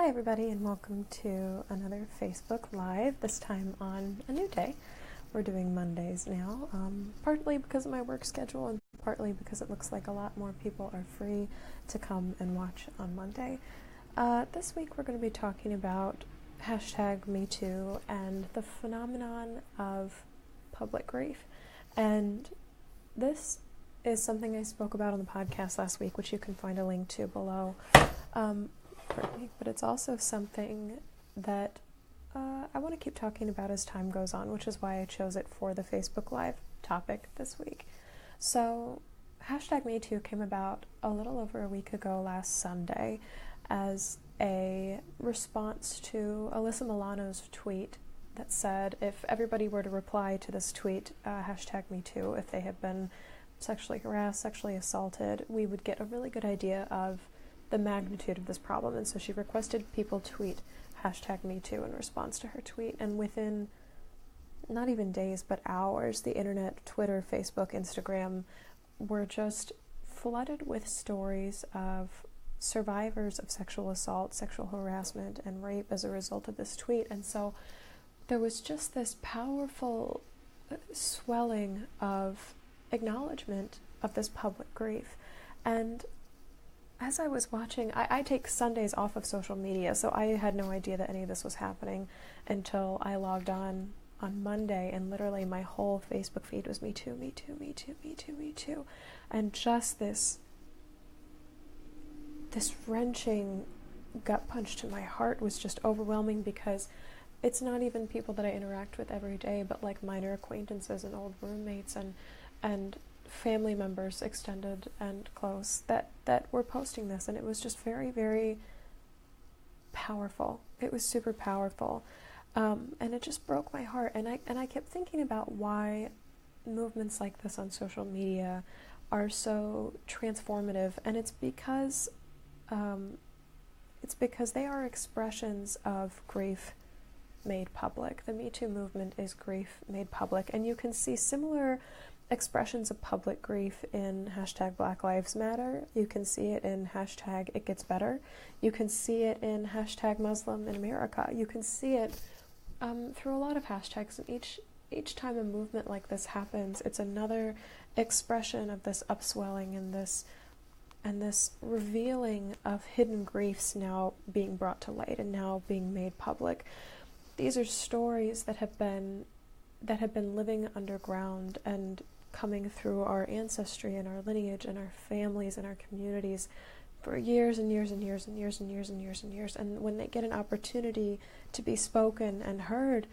Hi everybody, and welcome to another Facebook Live, this time on a new day. We're doing Mondays now, partly because of my work schedule and partly because it looks like a lot more people are free to come and watch on Monday. This week we're going to be talking about #metoo and the phenomenon of public grief. And this is something I spoke about on the podcast last week, which you can find a link to below. But it's also something that I want to keep talking about as time goes on, which is why I chose it for the Facebook Live topic this week. So, #metoo came about a little over a week ago last Sunday as a response to Alyssa Milano's tweet that said if everybody were to reply to this tweet, #metoo, if they have been sexually harassed, sexually assaulted, we would get a really good idea of the magnitude of this problem. And so she requested people tweet #metoo in response to her tweet, and within not even days but hours, the internet, Twitter, Facebook, Instagram were just flooded with stories of survivors of sexual assault, sexual harassment, and rape as a result of this tweet. And so there was just this powerful swelling of acknowledgement of this public grief. And as I was watching, I take Sundays off of social media, so I had no idea that any of this was happening until I logged on Monday, and literally my whole Facebook feed was me too, me too, me too, me too, me too. And just this wrenching gut punch to my heart was just overwhelming, because it's not even people that I interact with every day, but like minor acquaintances and old roommates and family members, extended and close, that were posting this, and it was just very, very powerful. It was super powerful, and it just broke my heart. And I kept thinking about why movements like this on social media are so transformative, and it's because they are expressions of grief made public. The Me Too movement is grief made public, and you can see similar expressions of public grief in #Black Lives Matter. You can see it in #It Gets Better. You can see it in #Muslim in America. You can see it through a lot of hashtags, and each time a movement like this happens, it's another expression of this upswelling and this revealing of hidden griefs now being brought to light and now being made public. These are stories that have been living underground and coming through our ancestry and our lineage and our families and our communities for years and years and years and years and years and years and years. And when they get an opportunity to be spoken and heard,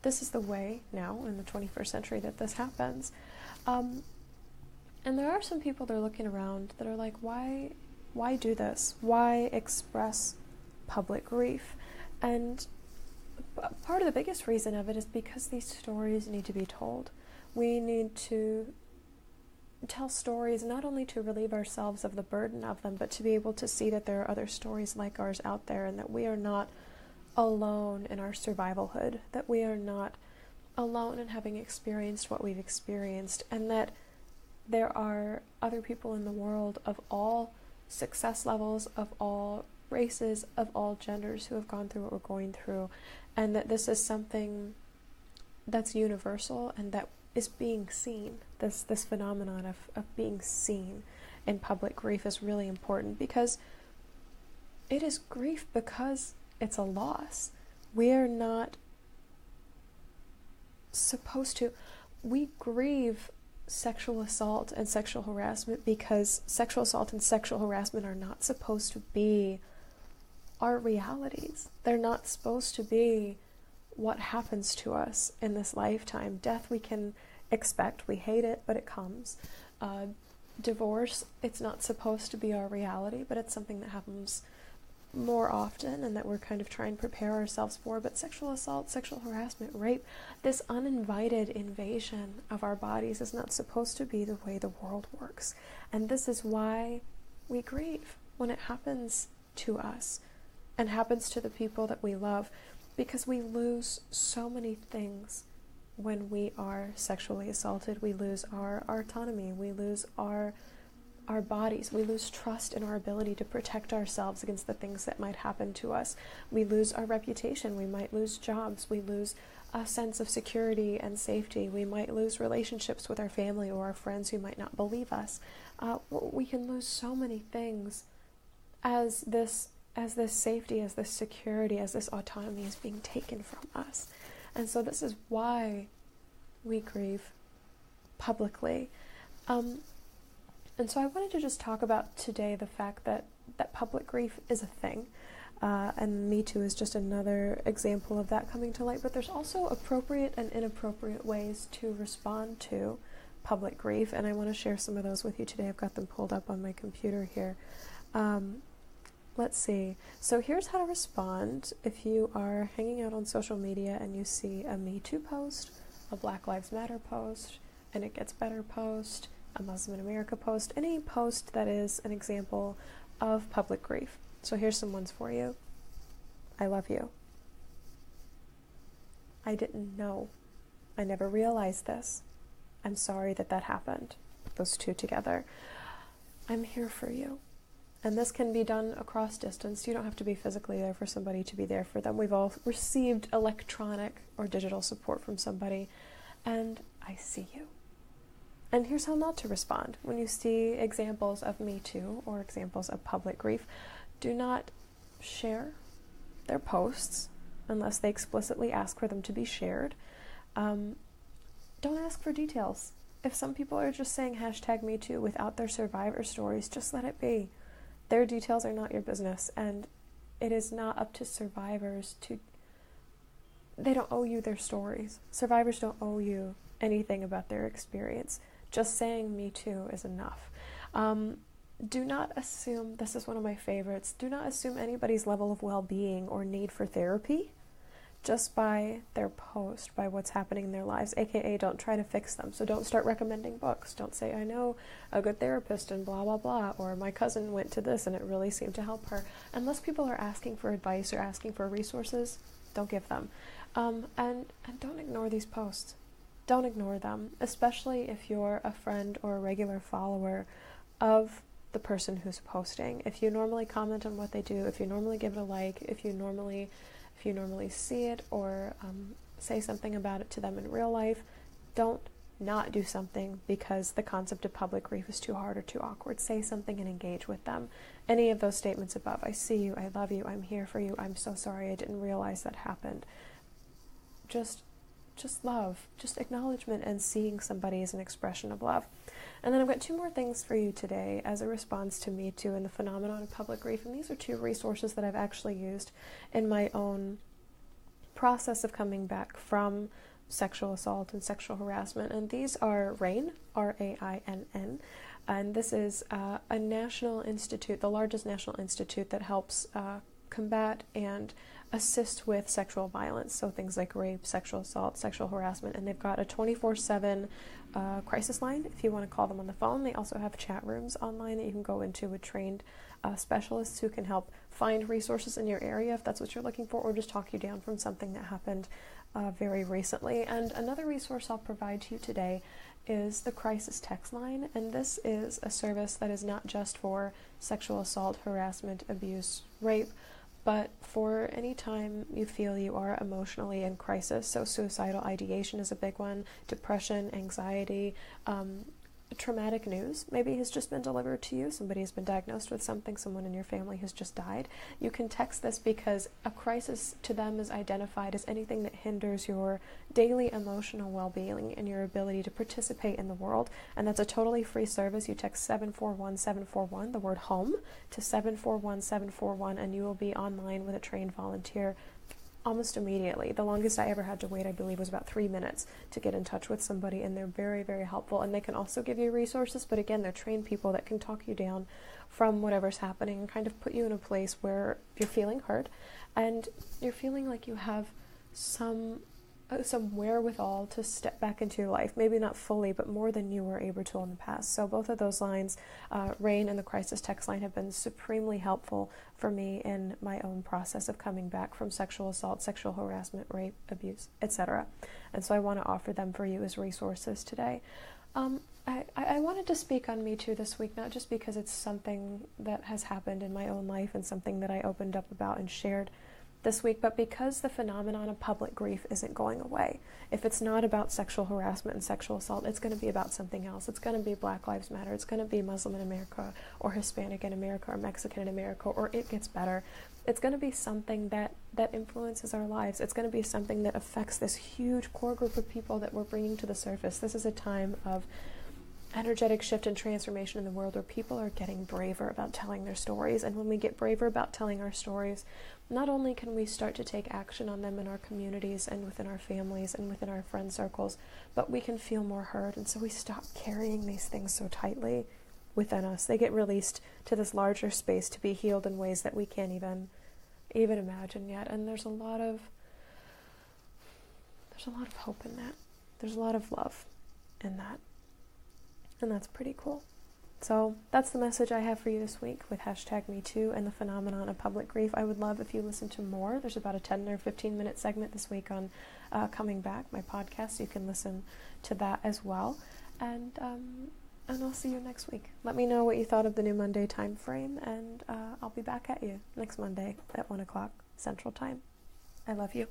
this is the way now in the 21st century that this happens. And there are some people that are looking around that are like, why do this? Why express public grief? And part of the biggest reason of it is because these stories need to be told. We need to tell stories not only to relieve ourselves of the burden of them, but to be able to see that there are other stories like ours out there, and that we are not alone in our survivalhood, that we are not alone in having experienced what we've experienced, and that there are other people in the world of all success levels, of all races, of all genders who have gone through what we're going through, and that this is something that's universal and that is being seen. This phenomenon of being seen in public grief is really important, because it is grief because it's a loss. We are not supposed to. We grieve sexual assault and sexual harassment because sexual assault and sexual harassment are not supposed to be our realities. They're not supposed to be what happens to us in this lifetime. Death we can expect, we hate it, but it comes. Divorce, it's not supposed to be our reality, but it's something that happens more often and that we're kind of trying to prepare ourselves for. But sexual assault, sexual harassment, rape, this uninvited invasion of our bodies is not supposed to be the way the world works. And this is why we grieve when it happens to us and happens to the people that we love, because we lose so many things when we are sexually assaulted. We lose our autonomy, we lose our our bodies. We lose trust in our ability to protect ourselves against the things that might happen to us. We lose our reputation. We might lose jobs. We lose a sense of security and safety. We might lose relationships with our family or our friends who might not believe us. We can lose so many things as this safety, as this security, as this autonomy is being taken from us. And so this is why we grieve publicly. And so I wanted to just talk about today the fact that public grief is a thing. And Me Too is just another example of that coming to light. But there's also appropriate and inappropriate ways to respond to public grief. And I want to share some of those with you today. I've got them pulled up on my computer here. Let's see. So here's how to respond if you are hanging out on social media and you see a Me Too post, a Black Lives Matter post, and It Gets Better post, a Muslim in America post, any post that is an example of public grief. So here's some ones for you. I love you. I didn't know. I never realized this. I'm sorry that happened. Those two together. I'm here for you. And this can be done across distance. You don't have to be physically there for somebody to be there for them. We've all received electronic or digital support from somebody. And I see you. And here's how not to respond. When you see examples of Me Too or examples of public grief, do not share their posts unless they explicitly ask for them to be shared. Don't ask for details. If some people are just saying #MeToo without their survivor stories, just let it be. Their details are not your business, and it is not up to survivors to... They don't owe you their stories. Survivors don't owe you anything about their experience. Just saying Me Too is enough. Do not assume, this is one of my favorites, do not assume anybody's level of well-being or need for therapy just by their post, by what's happening in their lives, aka don't try to fix them. So don't start recommending books. Don't say, I know a good therapist and blah, blah, blah, or my cousin went to this and it really seemed to help her. Unless people are asking for advice or asking for resources, don't give them. And don't ignore these posts. Don't ignore them, especially if you're a friend or a regular follower of the person who's posting. If you normally comment on what they do, if you normally give it a like, if you normally see it or say something about it to them in real life, don't not do something because the concept of public grief is too hard or too awkward. Say something and engage with them. Any of those statements above, I see you, I love you, I'm here for you, I'm so sorry, I didn't realize that happened. Just love, just acknowledgement and seeing somebody as an expression of love. And then I've got two more things for you today as a response to Me Too and the phenomenon of public grief. And these are two resources that I've actually used in my own process of coming back from sexual assault and sexual harassment. And these are RAINN, RAINN. And this is a national institute, the largest national institute that helps combat and assist with sexual violence, so things like rape, sexual assault, sexual harassment, and they've got a 24/7 crisis line if you want to call them on the phone. They also have chat rooms online that you can go into with trained specialists who can help find resources in your area if that's what you're looking for, or just talk you down from something that happened very recently. And another resource I'll provide to you today is the crisis text line, and this is a service that is not just for sexual assault, harassment, abuse, rape, but for any time you feel you are emotionally in crisis. So suicidal ideation is a big one, depression, anxiety, traumatic news maybe has just been delivered to you, somebody has been diagnosed with something, someone in your family has just died. You can text this because a crisis to them is identified as anything that hinders your daily emotional well-being and your ability to participate in the world, and that's a totally free service. You text 741-741, the word home, to 741-741, and you will be online with a trained volunteer almost immediately. The longest I ever had to wait, I believe, was about 3 minutes to get in touch with somebody, and they're very, very helpful. And they can also give you resources, but again, they're trained people that can talk you down from whatever's happening and kind of put you in a place where you're feeling hurt and you're feeling like you have some wherewithal to step back into your life, maybe not fully, but more than you were able to in the past. So both of those lines, RAINN and the crisis text line, have been supremely helpful for me in my own process of coming back from sexual assault, sexual harassment, rape, abuse, etc. And so I want to offer them for you as resources today. I wanted to speak on Me Too this week, not just because it's something that has happened in my own life and something that I opened up about and shared this week, but because the phenomenon of public grief isn't going away. If it's not about sexual harassment and sexual assault, it's going to be about something else. It's going to be Black Lives Matter. It's going to be Muslim in America, or Hispanic in America, or Mexican in America, or it gets better. It's going to be something that influences our lives. It's going to be something that affects this huge core group of people that we're bringing to the surface. This is a time of energetic shift and transformation in the world where people are getting braver about telling their stories. And when we get braver about telling our stories, not only can we start to take action on them in our communities and within our families and within our friend circles, but we can feel more heard. And so we stop carrying these things so tightly within us. They get released to this larger space to be healed in ways that we can't even imagine yet. And there's a lot of hope in that. There's a lot of love in that. And that's pretty cool. So that's the message I have for you this week with #MeToo and the phenomenon of public grief. I would love if you listen to more. There's about a 10 or 15 minute segment this week on Coming Back, my podcast. You can listen to that as well. And I'll see you next week. Let me know what you thought of the new Monday time frame, and I'll be back at you next Monday at 1 o'clock Central Time. I love you.